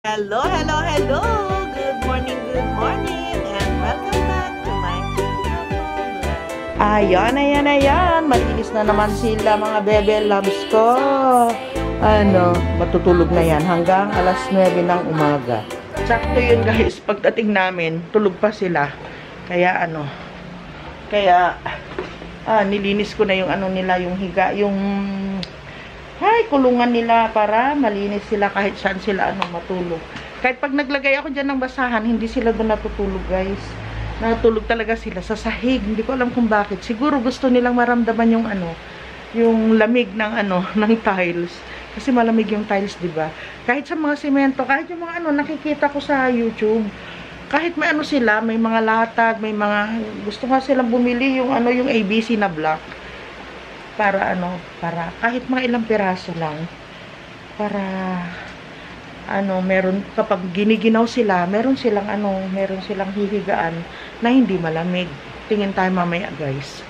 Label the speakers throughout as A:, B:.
A: Hello, hello, hello! Good morning, and welcome back to my channel vlog. Ayan. Malinis na naman sila mga bebe loves ko. Matutulog na yan hanggang alas 9 ng umaga. Sakto yun guys, pagdating namin, tulog pa sila. Kaya nilinis ko na yung nila, yung higa, yung kulungan nila para malinis sila kahit saan sila matulog. Kahit pag naglagay ako dyan ng basahan, hindi sila doon natutulog guys. Natulog talaga sila sa sahig. Hindi ko alam kung bakit. Siguro gusto nilang maramdaman yung yung lamig ng ng tiles. Kasi malamig yung tiles, 'di ba? Kahit sa mga semento, kahit yung mga nakikita ko sa YouTube, kahit may sila, may mga latag, may mga gusto nga silang bumili yung yung ABC na block. Para kahit mga ilang piraso lang, para meron, kapag giniginaw sila, meron silang hihigaan na hindi malamig. Tingin tayo mamaya guys.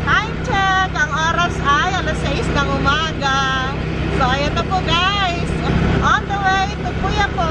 A: Time check! Ang oras ay alas 6 ng umaga. So ayan na po guys, on the way to Kuya po.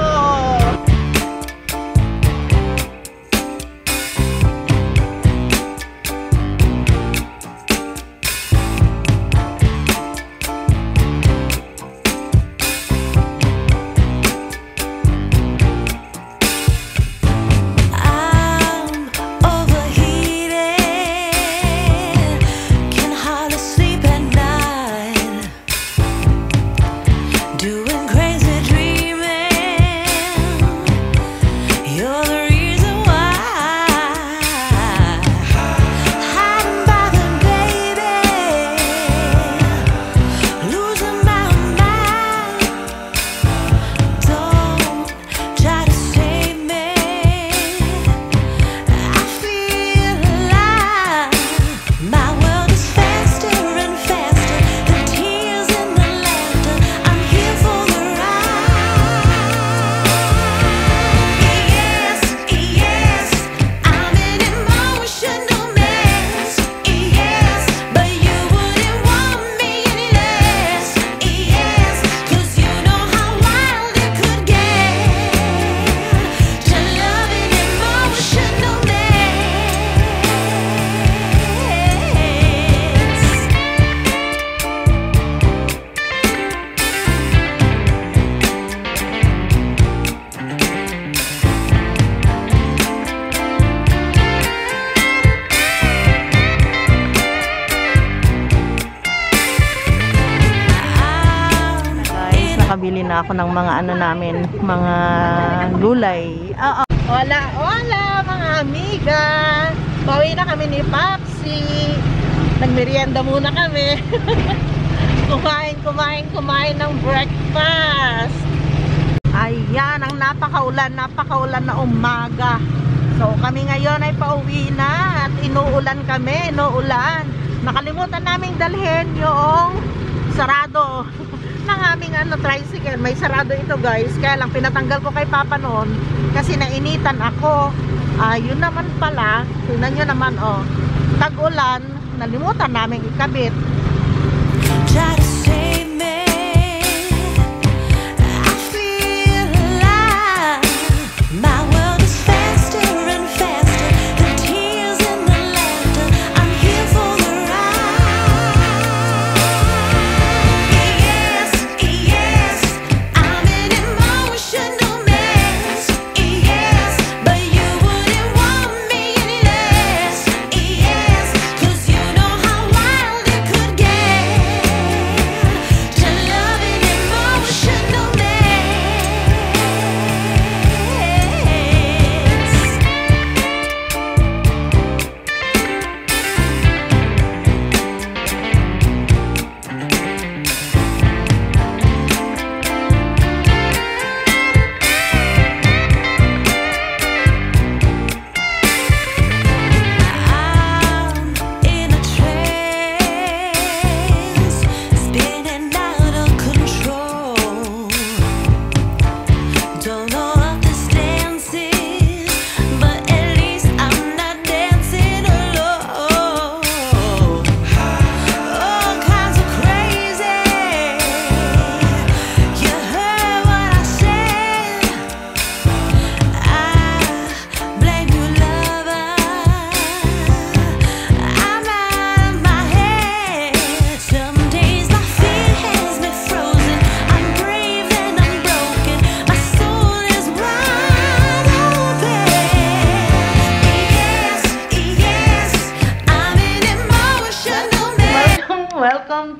A: Nakabili na ako ng mga namin, mga gulay. Hola mga amiga. Bawi na kami ni Papsi. Nagmerienda muna kami. kumain ng breakfast. Ayan, ang napakaulan na umaga. So kami ngayon ay pauwi na at inuulan. Nakalimutan naming dalhin yung sarado ng aming tricycle. May sarado ito guys, kaya lang pinatanggal ko kay Papa noon kasi nainitan ako. Yun naman pala, tingnan nyo naman tag-ulan, nalimutan namin ikabit.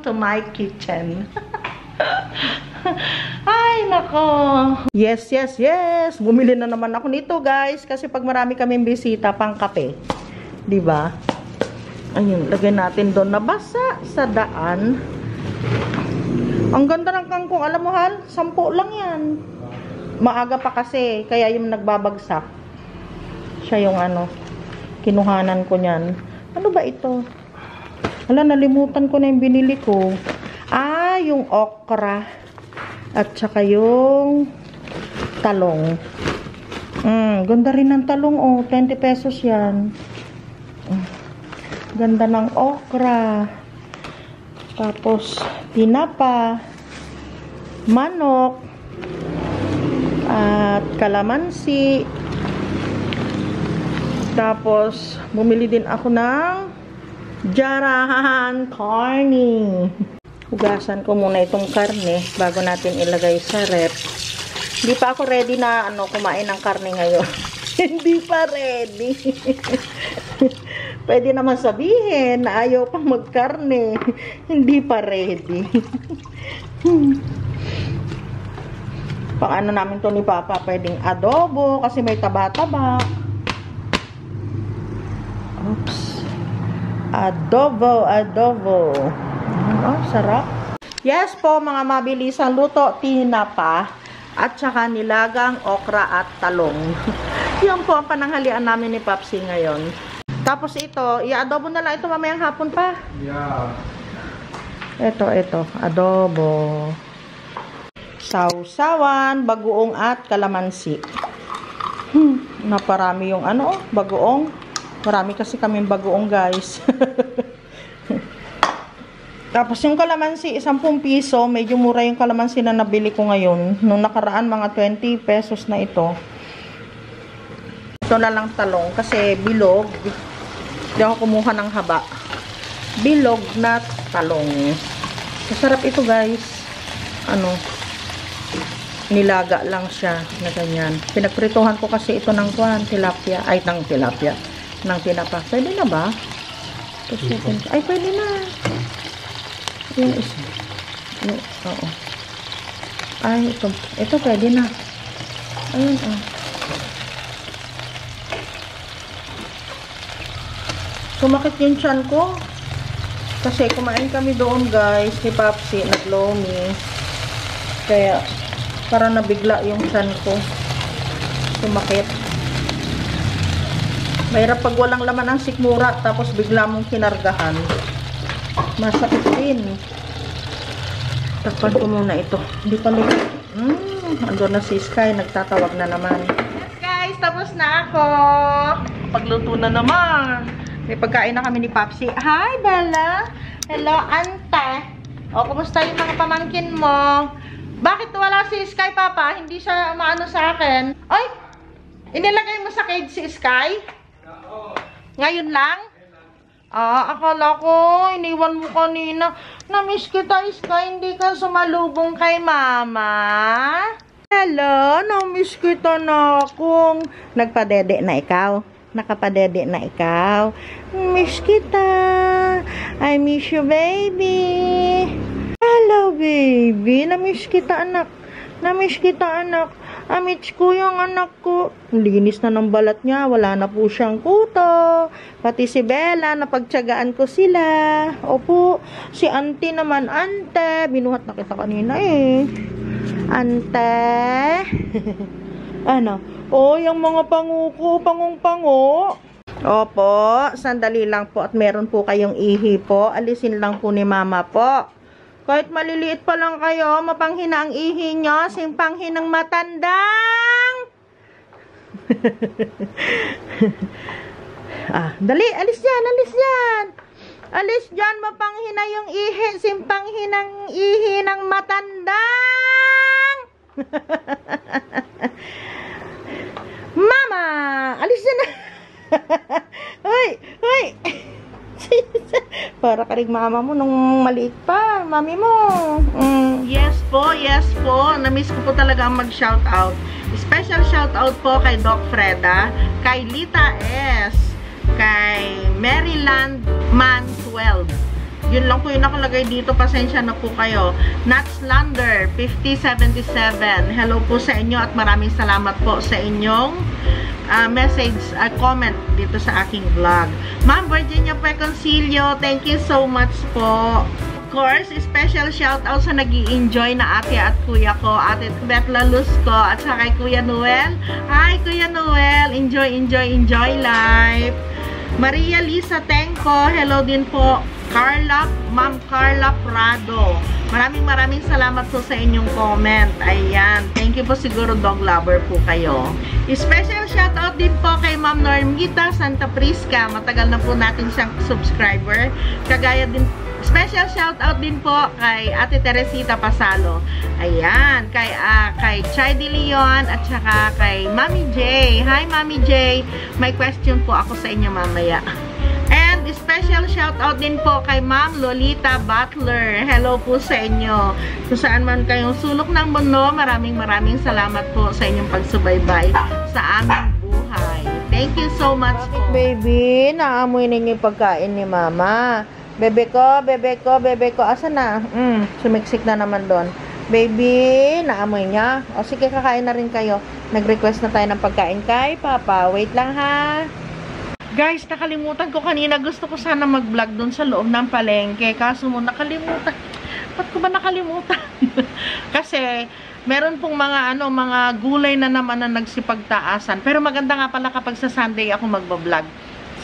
A: to my kitchen. Ay, nako. Yes, yes, yes. Bumili na naman ako nito, guys. Kasi pag marami kaming bisita, pang kape. Diba? Ayun, lagay natin doon na basa sa daan. Ang ganda ng kangkong. Alam mo, Hal? 10 lang yan. Maaga pa kasi. Kaya yung nagbabagsak. Siya yung ano, kinuhanan ko niyan. Ano ba ito? Hala, nalimutan ko na yung binili ko. Ah, yung okra. At saka yung talong. Ganda rin ng talong, oh. 20 pesos yan. Ganda ng okra. Tapos, tinapa. Manok. At kalamansi. Tapos, bumili din ako ng jarahan karne. Hugasan ko muna itong karne bago natin ilagay sa rep. Hindi pa ako ready na kumain ng karne ngayon. Hindi pa ready. Pwede naman sabihin na ayaw pang magkarne. Hindi pa ready. Pang ano namin to ni Papa, pwedeng adobo kasi may taba-taba. Oops. Adobo, adobo. Oh, sarap. Yes po, mga mabilisang luto, tinapa at saka nilagang okra at talong. Yan po ang pananghalian namin ni Papsi ngayon. Tapos ito, i-adobo na lang ito mamayang hapon pa. Yeah. Ito, adobo. Sausawan, bagoong at kalamansi. Naparami yung bagoong. Marami kasi kaming bagoong, guys. Tapos yung kalamansi, 10 piso. Medyo mura yung kalamansi na nabili ko ngayon. Nung nakaraan, mga 20 pesos na ito. Ito na lang talong. Kasi bilog. Hindi ako kumuha ng haba. Bilog na talong. Masarap ito, guys. Nilaga lang siya na ganyan. Pinagprituhan ko kasi ito ng tilapia. Ay, ng tilapia. Ng tinapa. Pwede na ba? Ay, pwede na. Yung isa. Oo. Ay, ito pwede na. Ayun, oh. Sumakit yung tiyan ko. Kasi kumain kami doon, guys, ni Papsi, naglomi. Kaya, para nabigla yung tiyan ko. Sumakit. Mahirap pag walang laman ang sikmura, tapos bigla mong kinargahan. Masakit din. Takpan ko muna ito. Hindi pa luto. Andun na si Sky. Nagtatawag na naman. Yes, guys. Tapos na ako. Pagluto na naman. May pagkain na kami ni Papsi. Hi, Bella. Hello, Ante. O, kumusta yung mga pamangkin mo? Bakit wala si Sky, Papa? Hindi siya umaano sa akin. Ay! Inilagay mo sa cage si Sky? Ngayon lang? Akala ko, iniwan mo kanina. Namiss kita, Sky, hindi ka sumalubong kay Mama. Hello, namiss kita na akong. Nagpadede na ikaw? Nakapadede na ikaw? Miss kita. I miss you, baby. Hello, baby. Namiss kita, anak. Namiss kita, anak. Amits ko yung anak ko. Linis na ng balat niya. Wala na po siyang kuto. Pati si Bella, napagtyagaan ko sila. Opo. Si Auntie naman, Ante. Binuhat na kita kanina eh. Ante. Oh, yung mga pangu ko. Pangong-pango. Opo. Sandali lang po. At meron po kayong ihi po. Alisin lang po ni Mama po. Kahit maliliit pa lang kayo, mapanghina ang ihi nyo, simpanghin ng matandang. Dali, alis yan, alis yan. Alis dyan, mapanghina yung ihi, simpanghin ng ihi ng matandang. Mama, alis dyan na. Hoy, hoy. Para ka rin mama mo nung maliit pa, mami mo. Yes po, yes po. Namiss ko po talaga mag-shoutout. Special shoutout po kay Doc Freda, kay Lita S, kay Maryland Man 12. Yun lang po yung nakalagay dito. Pasensya na po kayo. Natslander 5077. Hello po sa inyo at maraming salamat po sa inyong message, comment dito sa aking vlog. Ma'am Virginia Peconcilio, thank you so much po. Of course, special shout out sa nag-i-enjoy na ate at kuya ko, ate Beth Lalusco, at saka kay Kuya Noel. Hi Kuya Noel, enjoy life. Maria Lisa Tenko, hello din po. Carla, Ma'am Carla Prado. Maraming salamat po sa inyong comment. Ayan. Thank you po, siguro dog lover po kayo. Special shoutout din po kay Ma'am Normita Santa Prisca. Matagal na po natin siyang subscriber. Kagaya din, special shoutout din po kay Ate Teresita Pasalo. Ayan. Kay Chai De Leon at saka kay Mami J. Hi Mami J. May question po ako sa inyo mamaya. And special shoutout din po kay Ma'am Lolita Butler. Hello po sa inyo. Kung saan man kayong sulok ng mundo, maraming salamat po sa inyong pagsubaybay sa aming buhay. Thank you so much po. Baby, naamoy na yung pagkain ni Mama. Bebe ko. Asa na? Sumiksik na naman doon. Baby, naamoy niya. O sige, kakain na rin kayo. Nag-request na tayo ng pagkain kay Papa. Wait lang ha. Guys, nakalimutan ko kanina. Gusto ko sana mag-vlog doon sa loob ng palengke. Kaso mo, nakalimutan. Ba't ko ba nakalimutan? Kasi, meron pong mga gulay na naman na nagsipagtaasan. Pero maganda nga pala kapag sa Sunday ako magbablog.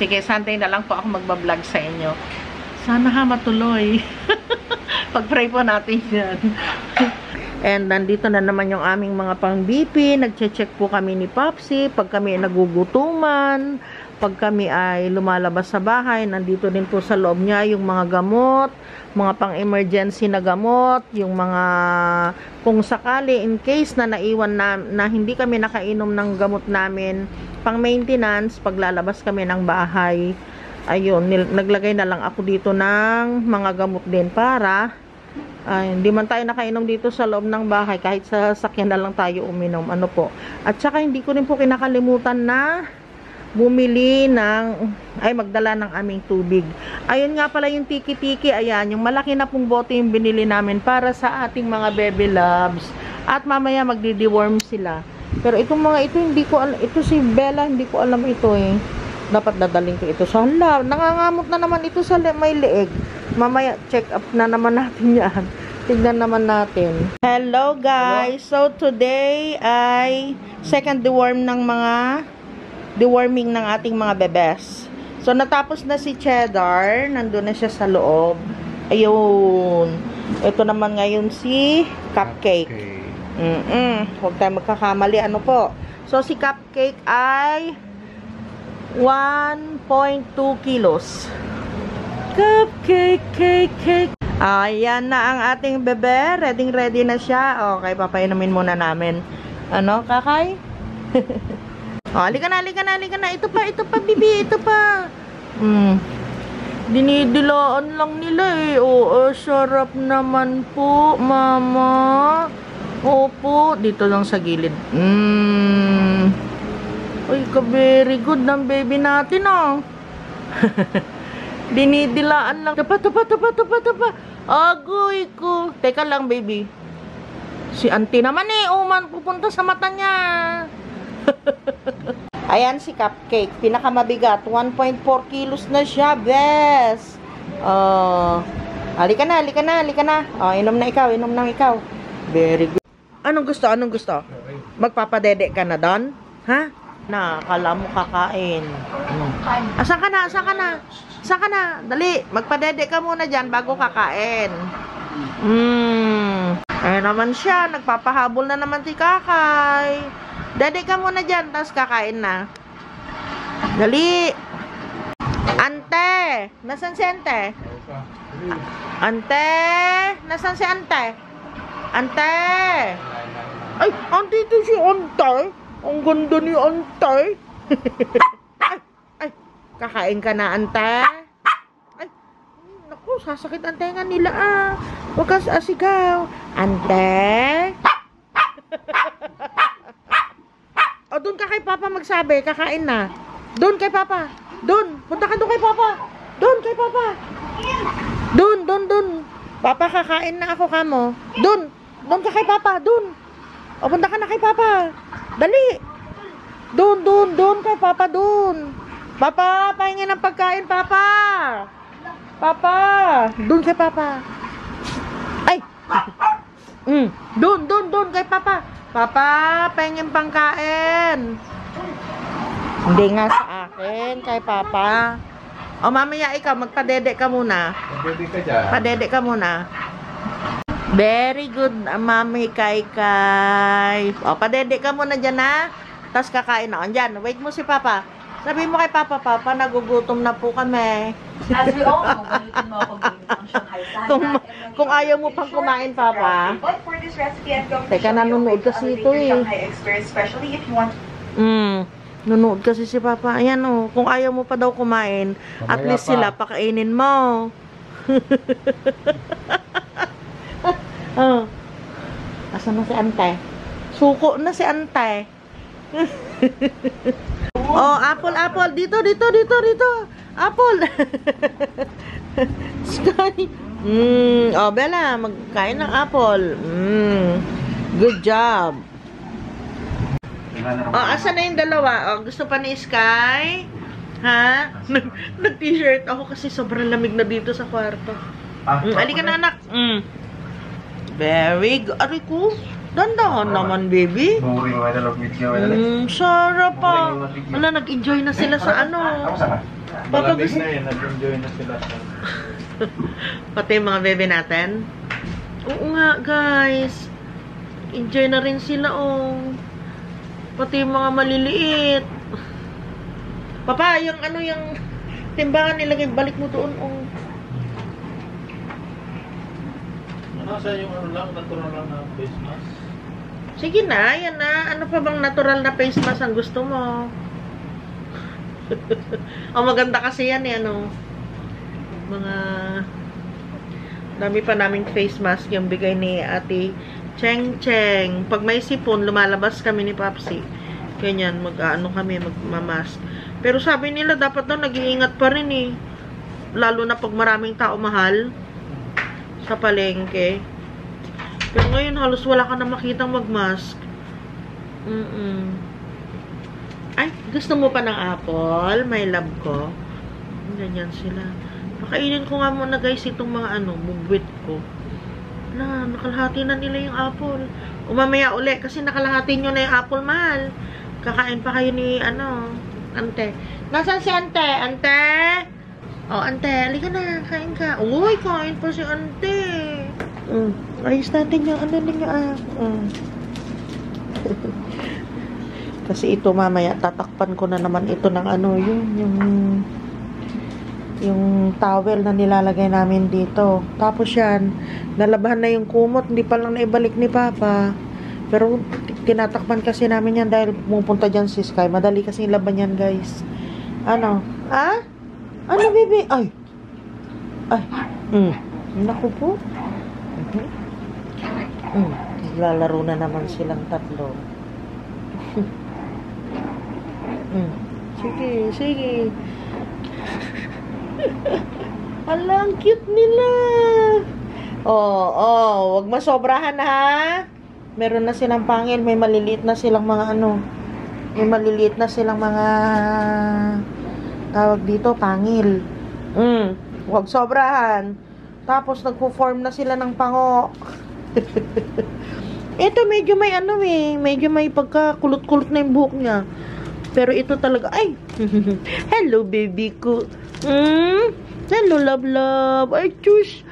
A: Sige, Sunday na lang po ako magbablog sa inyo. Sana ha matuloy. Pag-pray po natin yan. And nandito na naman yung aming mga pang-BP. Nagche-check po kami ni Popsi. Pag kami nagugutuman, pag kami ay lumalabas sa bahay, nandito din po sa loob niya yung mga gamot, mga pang-emergency na gamot, yung mga kung sakali in case na naiwan na hindi kami nakainom ng gamot namin, pang-maintenance, pag lalabas kami ng bahay, ayun, naglagay na lang ako dito ng mga gamot din para hindi man tayo nakainom dito sa loob ng bahay, kahit sa sakyan na lang tayo uminom. Ano po. At saka hindi ko rin po kinakalimutan na bumili magdala ng aming tubig. Ayun nga pala yung tiki-tiki, ayan, yung malaki na pong bote yung binili namin para sa ating mga baby loves. At mamaya magdi-deworm sila. Pero itong mga ito, hindi ko alam, ito si Bella, hindi ko alam ito eh. Dapat dadaling ko ito sa hala. Nangangamot na naman ito sa may leeg. Mamaya check up na naman natin yan. Tignan naman natin. Hello guys! So today ay second deworming ng ating mga bebes. So, natapos na si Cheddar. Nandun na siya sa loob. Ayun. Ito naman ngayon si Cupcake. Huwag tayo magkakamali. Ano po? So, si Cupcake ay 1.2 kilos. Cupcake, cake. Ayan na ang ating bebe. Ready na siya. Okay, papainumin muna namin. Ano, kakay? Halika na. Ito pa, bibi. Ito pa. Dinidilaan lang nila eh. Oo, sarap naman po, mama. Opo, dito lang sa gilid. Ay, ka-very good ng baby natin, oh. Dinidilaan lang. Tapa. Agoy ko. Teka lang, baby. Si auntie naman eh. Uman, pupunta sa mata niya. Ayan si Cupcake, pinakamabigat, 1.4 kilos na siya, bes. Halika na. Inom na ikaw. Very good. Anong gusto? Magpapadede ka na doon? Ha? Kala mo kakain. Saan ka na? Dali, magpadede ka muna dyan bago kakain. Ayun naman siya, nagpapahabol na naman si Kakay. Dede ka muna dyan, tapos kakain na. Dali. Ante, nasan si Ante? Ante, nasan si Ante? Ante. Ay, andito si Ante. Ang ganda ni Ante. ay, kakain ka na, Ante. Ay, naku, sasakit ang tenga nila ah. Huwag ka asigaw. Ante. O, doon ka kay Papa magsabi. Kakain na. Doon kay Papa. Doon. Punta ka doon kay Papa. Doon kay Papa. Doon. dun. Papa, kakain na ako kamo. Dun ka kay Papa, dun. O, punta ka na kay Papa. Dali. Dun kay Papa, dun. Papa, pahingin ng pagkain, Papa. Papa, dun kay Papa. Ay. Dun kay Papa. Papa, pahingin pangkain. Hindi nga sa akin, kay Papa. O, mamaya ikaw, magpadede ka muna.
B: Padede ka dyan.
A: Padede ka muna. Very good, Mami Kay. O, padede ka muna dyan, ha? Tapos kakain na. Dyan, wait mo si Papa. Sabi mo kay Papa, Papa, nagugutom na po kami.
C: As we all know, gamitin mo ako gamit ang Shanghai Sanda.
A: Kung ayaw mo pang kumain, Papa.
C: But for this recipe, I'm going to
A: Teka, nanonood kasi ito eh.
C: Shanghai experience, especially if you want.
A: Nunood kasi si Papa. Ayan o, kung ayaw mo pa daw kumain, at
B: Mamaya
A: least
B: pa.
A: sila, pakainin mo. Oh. Asan na si Ante? Suko na si Ante. Oh, apple. Dito. Apple. Sky. Oh, Bella, magkain ng apple. Good job. Oh, asan na yung dalawa? Oh, gusto pa ni Sky? Ha? Nag-t-shirt ako kasi sobrang lamig na dito sa kwarto. Halika na, anak. Very good. Aray ko. Dandahan naman, baby.
B: Boring mo na lang video.
A: Sarap pa. Wala, nag-enjoy na sila sa ano. Papa,
B: Malamig na yun. Nag-enjoy na sila.
A: Pati yung mga bebe natin. Oo nga, guys. Enjoy na rin sila, oh. Pati yung mga maliliit. Papa, yung ano, yung timbangan nilagay, balik mo doon, oh.
B: Nasa yung ano lang, natural lang na face mask.
A: Sige na, yan na. Ano pa bang natural na face mask ang gusto mo? Oh, maganda kasi yan, eh, ano. Mga dami pa naming face mask yung bigay ni Ate Cheng. Pag may sipon, lumalabas kami ni Papsi. Ganyan, mag-ano kami, magmamask. Pero sabi nila, dapat daw nag-iingat pa rin, eh. Lalo na pag maraming tao mahal sa palengke. Pero ngayon, halos wala ka na makitang magmask. Ay, gusto mo pa ng apple? My love ko. Ganyan sila. Pakainin ko nga muna, guys, itong mga ano, mugwit ko. Na, nakalahati na nila yung apple. Umamaya uli, kasi nakalahati nyo na yung apple, mahal. Kakain pa kayo ni, ano, Ante. Nasaan si Ante? Ante? Oh, Ante, halika na, kain ka. Uy, kain pa si Ante. Ayos natin yung ano ninyo, Kasi ito mamaya, tatakpan ko na naman ito ng ano, yung towel na nilalagay namin dito. Tapos yan, nalabahan na yung kumot, hindi pa lang naibalik ni Papa. Pero tinatakpan kasi namin yan dahil pumunta dyan si Sky. Madali kasi laban yan, guys. Ano? Ano, baby? Ay. Naku po. Lalaro na naman silang tatlo. Sige. Ala, ang cute nila. Wag masobrahan, ha? Meron na silang pangil. May maliliit na silang mga ano. May maliliit na silang mga tawag dito, pangil. Wag sobrahan. Tapos nagpo-form na sila ng pango. Ito medyo may ano medyo may pagkakulot-kulot na yung buhok niya. Pero ito talaga, ay! Hello, baby ko. Hello, love. Ay, tush.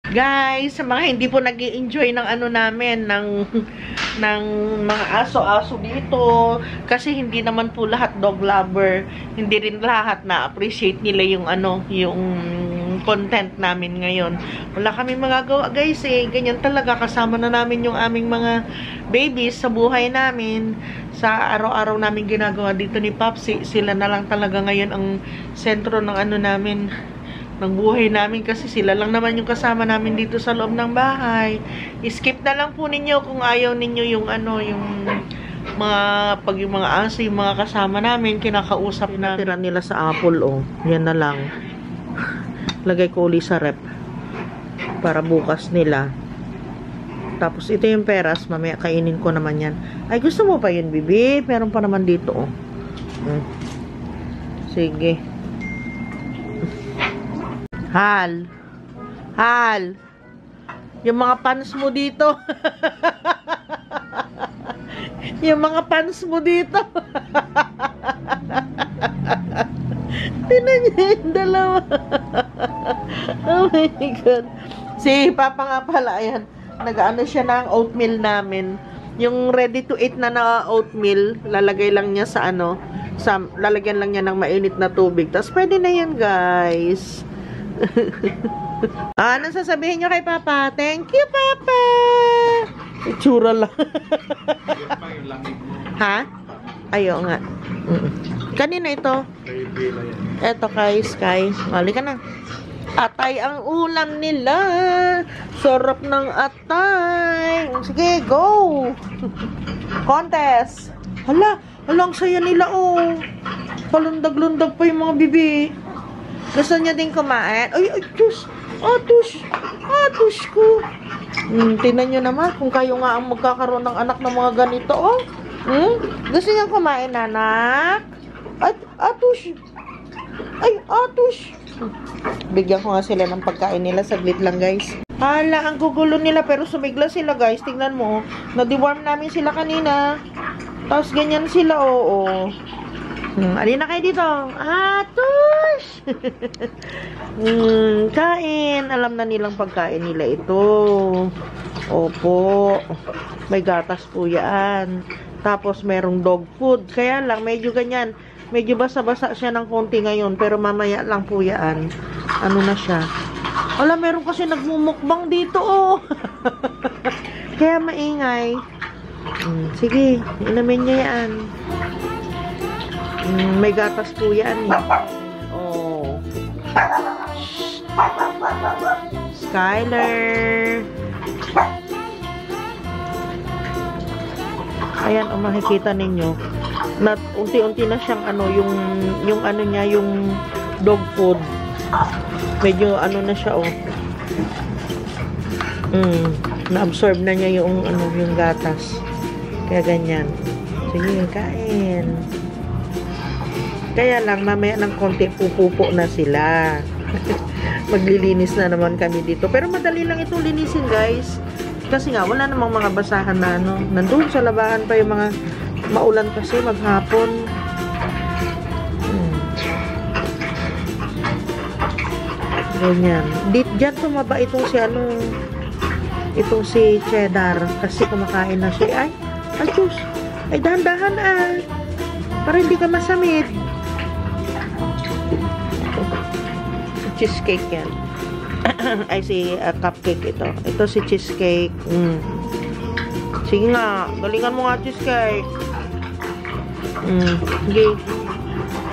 A: Guys, sa mga hindi po nag-i-enjoy ng ano namin, ng mga aso-aso dito, kasi hindi naman po lahat dog lover, hindi rin lahat na-appreciate nila yung ano, yung content namin ngayon. Wala kami magagawa, guys, ganyan talaga, kasama na namin yung aming mga babies sa buhay namin, sa araw-araw namin ginagawa dito ni Papsi. Sila na lang talaga ngayon ang sentro ng ano namin, ng buhay namin, kasi sila lang naman yung kasama namin dito sa loob ng bahay. Skip na lang po ninyo kung ayaw ninyo yung ano, yung pag yung mga aso, yung mga kasama namin, kinakausap na. Tira nila sa apple, oh. Yan na lang. Lagay ko uli sa rep. Para bukas nila. Tapos, ito yung peras. Mamaya kainin ko naman yan. Ay, gusto mo pa yun, bibi? Meron pa naman dito, oh. Sige. Hal. Hal. Yung mga pants mo dito. Yung mga pants mo dito. Tinan niya yung dalawa. Oh my God. Si Papa nga pala, ayan. Nag-ano siya ng oatmeal namin. Yung ready to eat na oatmeal, lalagay lang niya sa ano, lalagyan lang niya ng mainit na tubig. Tapos pwede na yan, guys. Anong sasabihin niyo kay Papa? Thank you, Papa! Itsura lang. Ha? Ayo nga. Kanina ito? Eto kay Sky. Halika na. Atay ang ulam nila. Sarap ng atay. Sige, go! Contest! Hala, ang saya nila, oh. Palundag-lundag pa yung mga bibi. Gusto niya din kumain? Ay, Diyos! Atus ko! Tingnan nyo naman kung kayo nga ang magkakaroon ng anak ng mga ganito, oh. Gusto niya kumain, anak? Atus! Ay, atus! Bigyan ko nga sila ng pagkain nila. Saglit lang, guys. Hala, ang gugulo nila. Pero sumigla sila, guys. Tingnan mo. Na-deworm namin sila kanina. Tapos ganyan sila, oo. Alin na kayo dito? Atus! Kain. Alam na nilang pagkain nila ito. Opo. May gatas po yan. Tapos merong dog food. Kaya lang, medyo ganyan. Medyo basa-basa siya ng konti ngayon. Pero mamaya lang po yan. Ano na siya? Wala, meron kasi nagmumukbang dito, oh. Kaya maingay. Sige, inamin niya yan. May gatas po yan. Oh. Skyler. Ayan, makikita ninyo. Unti-unti na siyang ano, yung ano niya, yung dog food. Medyo ano na siya, oh. Na-absorb na niya yung ano, yung gatas. Kaya ganyan. Sige, kain. Kaya lang, mamaya ng konti pupupo na sila. Maglilinis na naman kami dito. Pero madali lang itong linisin, guys. Kasi nga, wala namang mga basahan na ano. Nandun sa labahan pa yung mga maulan kasi maghapon. Ganyan. Diyan tumaba itong si ano, itong si Cheddar. Kasi kumakain na siya. Ay, Diyos. Ay, dahan-dahan ah. Para hindi ka masamid. Cheesecake yan. Ay, si cupcake ito. Ito si cheesecake. Sige nga. Galingan mo nga cheesecake. Okay.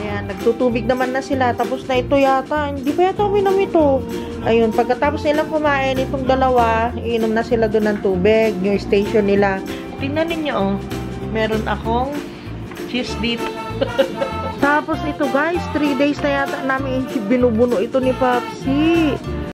A: Ayan. Nagtutubig naman na sila. Tapos na ito yata. Hindi pa yata uminom ito. Ayun. Pagkatapos nilang kumain, itong dalawa, iinom na sila doon ng tubig. Yung station nila. Tingnan ninyo, oh. Meron akong cheese dito. Tapos ito, guys, 3 days na yata namin binubuno ito ni Papsi.